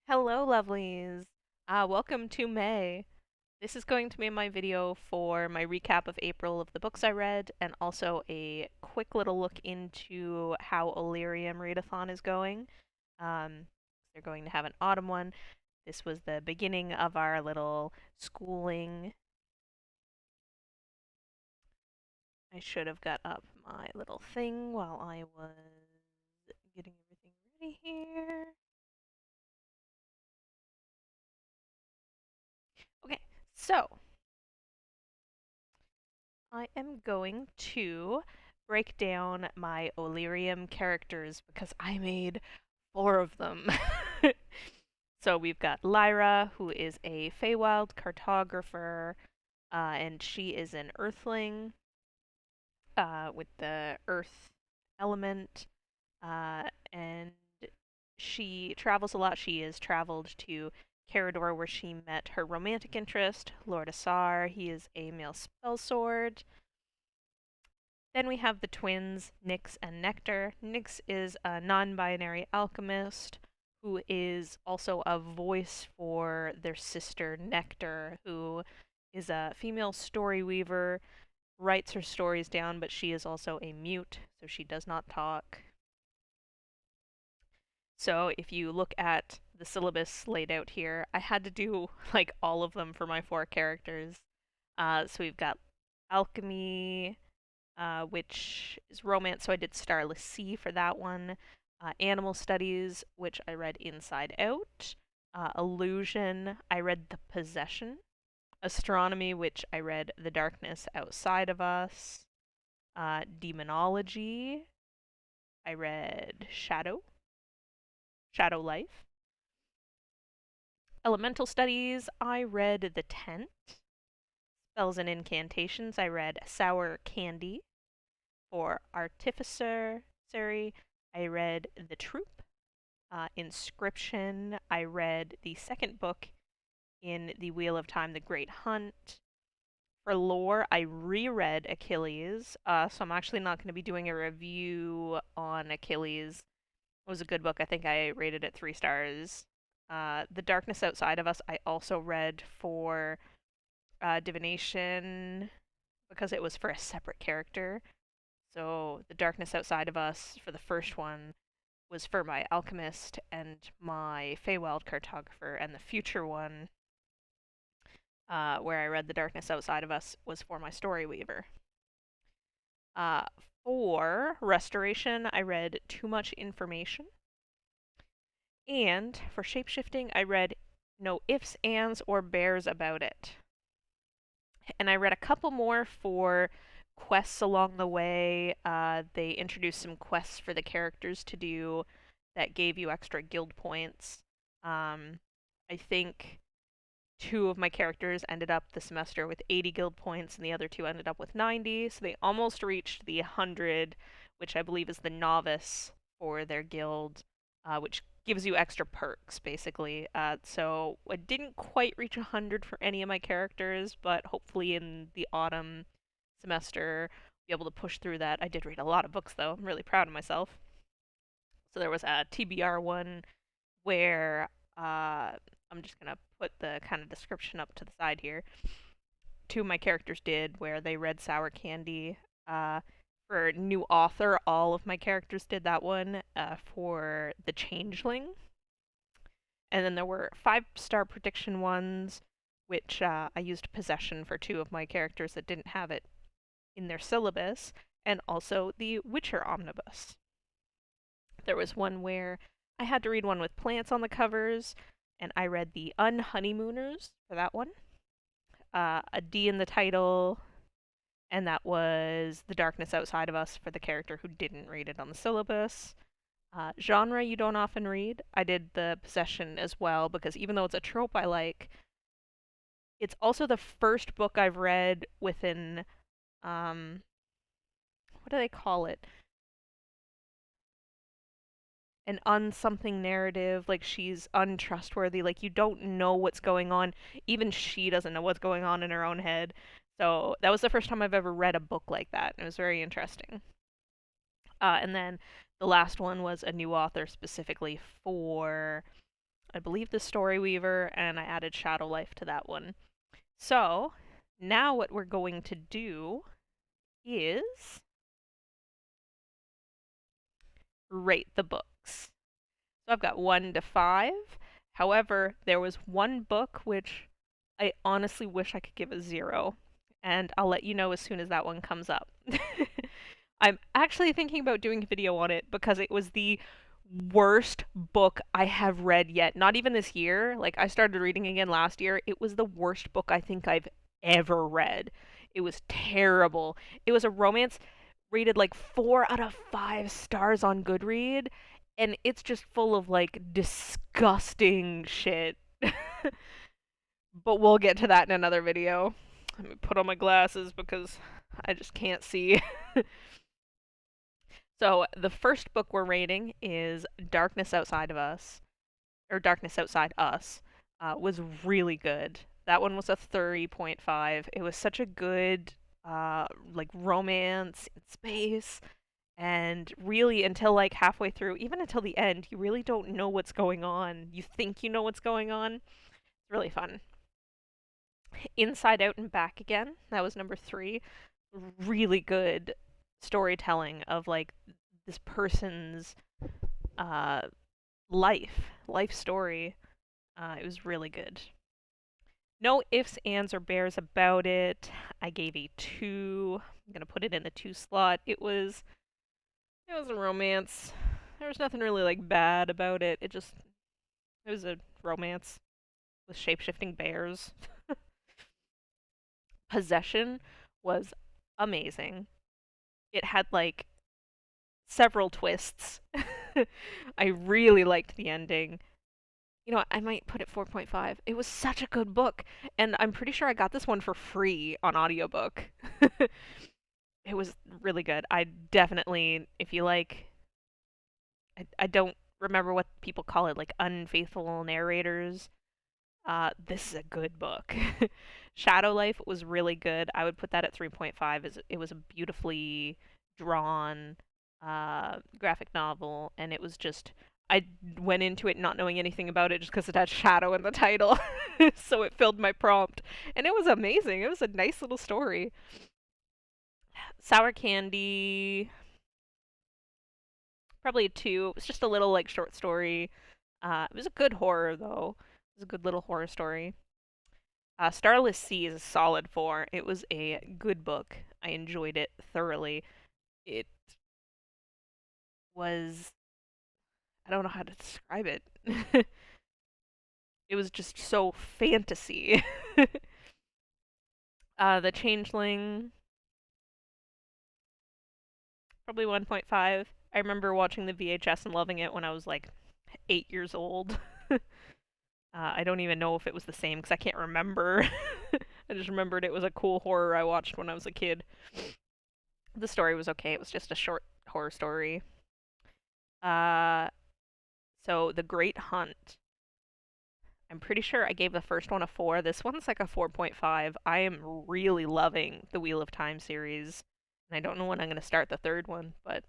Hello, lovelies. Welcome to May. This is going to be my video for my recap of April of the books I read, and also a quick little look into how Illyrium Readathon is going. Um, they're going to have an autumn one. This was the beginning of our little schooling. I should have got up my little thing while I was getting everything ready here. Okay, so I am going to break down my Illyrium characters because I made four of them. So we've got Lyra, who is a Feywild cartographer, and she is an Earthling with the Earth element, and she travels a lot. She has traveled to Carador, where she met her romantic interest, Lord Asar. He is a male spellsword. Then we have the twins, Nyx and Nectar. Nyx is a non binary alchemist who is also a voice for their sister, Nectar, who is a female story weaver, writes her stories down, but she is also a mute, so she does not talk. So if you look at the syllabus laid out here, I had to do like all of them for my four characters. So we've got alchemy, which is romance, so I did Starless Sea for that one. Animal Studies, which I read Inside Out. Illusion, I read The Possession. Astronomy, which I read The Darkness Outside of Us. Demonology, I read Shadow Life. Elemental Studies, I read The Tent. Spells and Incantations, I read Sour Candy. For Artificer, I read The Troop. Inscription, I read the second book in the Wheel of Time, The Great Hunt. For lore, I reread Achilles, so I'm actually not going to be doing a review on Achilles. It was a good book. I think I rated it 3 stars. The Darkness Outside of Us, I also read for divination because it was for a separate character. So, The Darkness Outside of Us for the first one was for my alchemist and my Feywild cartographer, and the future one, where I read The Darkness Outside of Us, was for my story weaver. Uh, for restoration, I read Too Much Information. And for shapeshifting, I read No Ifs, Ands, or Bears About It. And I read a couple more for quests along the way. They introduced some quests for the characters to do that gave you extra guild points. I think two of my characters ended up the semester with 80 guild points, and the other two ended up with 90. So they almost reached the 100, which I believe is the novice for their guild, which gives you extra perks, basically. So I didn't quite reach 100 for any of my characters, but hopefully in the autumn semester, be able to push through that. I did read a lot of books, though. I'm really proud of myself. So there was a TBR one where I'm just gonna put the kind of description up to the side here. Two of my characters did where they read Sour Candy. For new author, all of my characters did that one. For the Changeling, and then there were 5 star prediction ones, which I used Possession for two of my characters that didn't have it in their syllabus, and also the Witcher Omnibus. There was one where I had to read one with plants on the covers, and I read the Unhoneymooners for that one. A D in the title, and that was The Darkness Outside of Us for the character who didn't read it on the syllabus. Genre you don't often read. I did the Possession as well because even though it's a trope I like, it's also the first book I've read with an what do they call it? An unsomething narrative, like she's untrustworthy, like you don't know what's going on. Even she doesn't know what's going on in her own head. So that was the first time I've ever read a book like that. It was very interesting. And then the last one was a new author specifically for I believe, the Story Weaver, and I added Shadow Life to that one. So now what we're going to do is rate the books. So I've got 1 to 5. However, there was one book which I honestly wish I could give a 0, and I'll let you know as soon as that one comes up. I'm actually thinking about doing a video on it because it was the worst book I have read yet. Not even this year. Like, I started reading again last year. It was the worst book I think I've ever read. It was terrible. It was a romance rated like 4 out of 5 stars on Goodread, and it's just full of like disgusting shit. But we'll get to that in another video. Let me put on my glasses because I just can't see. So the first book we're rating is Darkness Outside of Us, or Darkness Outside Us. Was really good. That one was a 30.5. It was such a good like romance in space, and really until like halfway through, even until the end, you really don't know what's going on. You think you know what's going on. It's really fun. Inside Out and Back Again, that was number 3. Really good storytelling of like this person's uh life story. It was really good. No ifs, ands, or bears about it. I gave a 2. I'm gonna put it in the 2 slot. It was a romance. There was nothing really like bad about it. It was a romance with shape-shifting bears. Possession was amazing. It had like several twists. I really liked the ending. You know what, I might put it 4.5. It was such a good book, and I'm pretty sure I got this one for free on audiobook. It was really good. I definitely, if you like, I don't remember what people call it, like unfaithful narrators. This is a good book. Shadow Life was really good. I would put that at 3.5. It was a beautifully drawn graphic novel, and it was just, I went into it not knowing anything about it just because it had shadow in the title. So it filled my prompt, and it was amazing. It was a nice little story. Sour Candy, probably a 2. It was just a little like short story. It was a good horror though. It was a good little horror story. Starless Sea is a solid 4. It was a good book. I enjoyed it thoroughly. It was, I don't know how to describe it. It was just so fantasy. The Changeling, probably 1.5. I remember watching the VHS and loving it when I was like 8 years old. I don't even know if it was the same because I can't remember. I just remembered it was a cool horror I watched when I was a kid. The story was okay. It was just a short horror story. So The Great Hunt. I'm pretty sure I gave the first one a 4. This one's like a 4.5. I am really loving the Wheel of Time series. And I don't know when I'm going to start the third one, but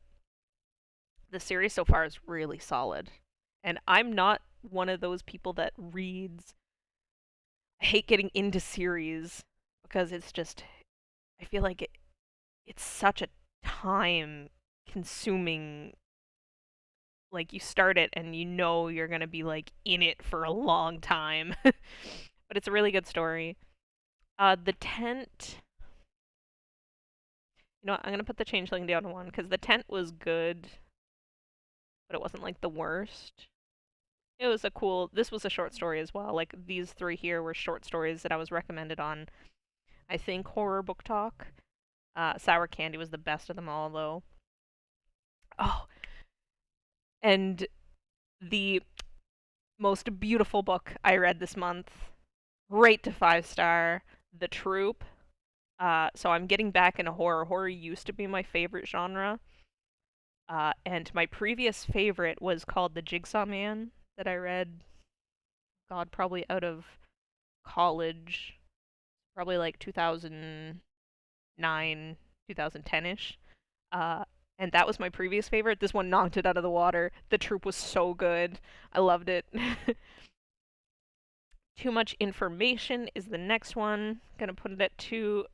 the series so far is really solid. And I'm not one of those people that reads. I hate getting into series because it's just, I feel like it's such a time consuming, like you start it and you know you're going to be like in it for a long time. But it's a really good story. The Tent, you know what, I'm going to put the Changeling down to 1 because The Tent was good, but it wasn't like the worst. It was a cool, this was a short story as well. Like these 3 here were short stories that I was recommended on, I think, Horror Book Talk. Sour Candy was the best of them all though. Oh, and the most beautiful book I read this month, rate to 5-star, The Troop. So I'm getting back into horror. Horror used to be my favorite genre. And my previous favorite was called The Jigsaw Man that I read, God, probably out of college, probably like 2009, 2010-ish. And that was my previous favorite. This one knocked it out of the water. The Troop was so good. I loved it. Too Much Information is the next one. Gonna put it at 2.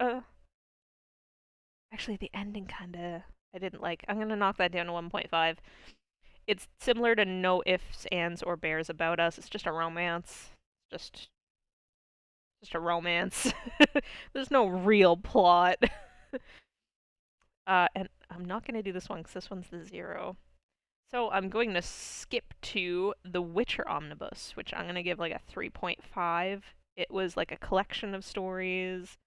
Actually, the ending kinda I didn't like. I'm gonna knock that down to 1.5. It's similar to No Ifs, Ands, or Bears About Us. It's just a romance. Just just a romance. There's no real plot. And I'm not gonna do this one because this one's the 0. So I'm going to skip to The Witcher Omnibus, which I'm gonna give like a 3.5. It was like a collection of stories.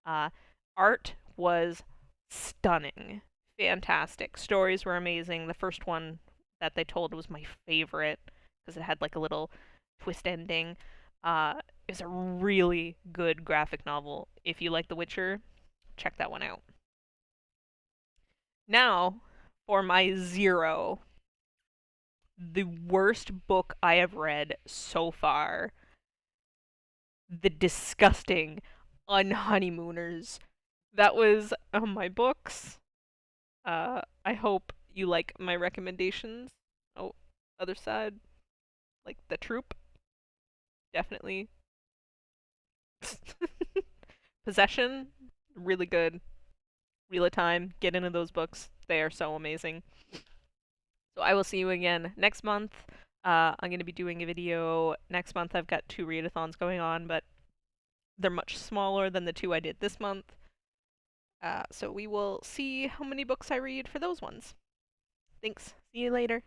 Uh, Art was stunning, fantastic. Stories were amazing. The first one that they told was my favorite because it had like a little twist ending. It was a really good graphic novel. If you like The Witcher, check that one out. Now, for my 0, the worst book I have read so far. The Disgusting Unhoneymooners. That was my books. I hope you like my recommendations. Oh, other side, like The Troop, definitely. Possession, really good. Wheel of Time, get into those books. They are so amazing. So I will see you again next month. I'm going to be doing a video next month. I've got 2 readathons going on, but they're much smaller than the 2 I did this month. So we will see how many books I read for those ones. Thanks. See you later.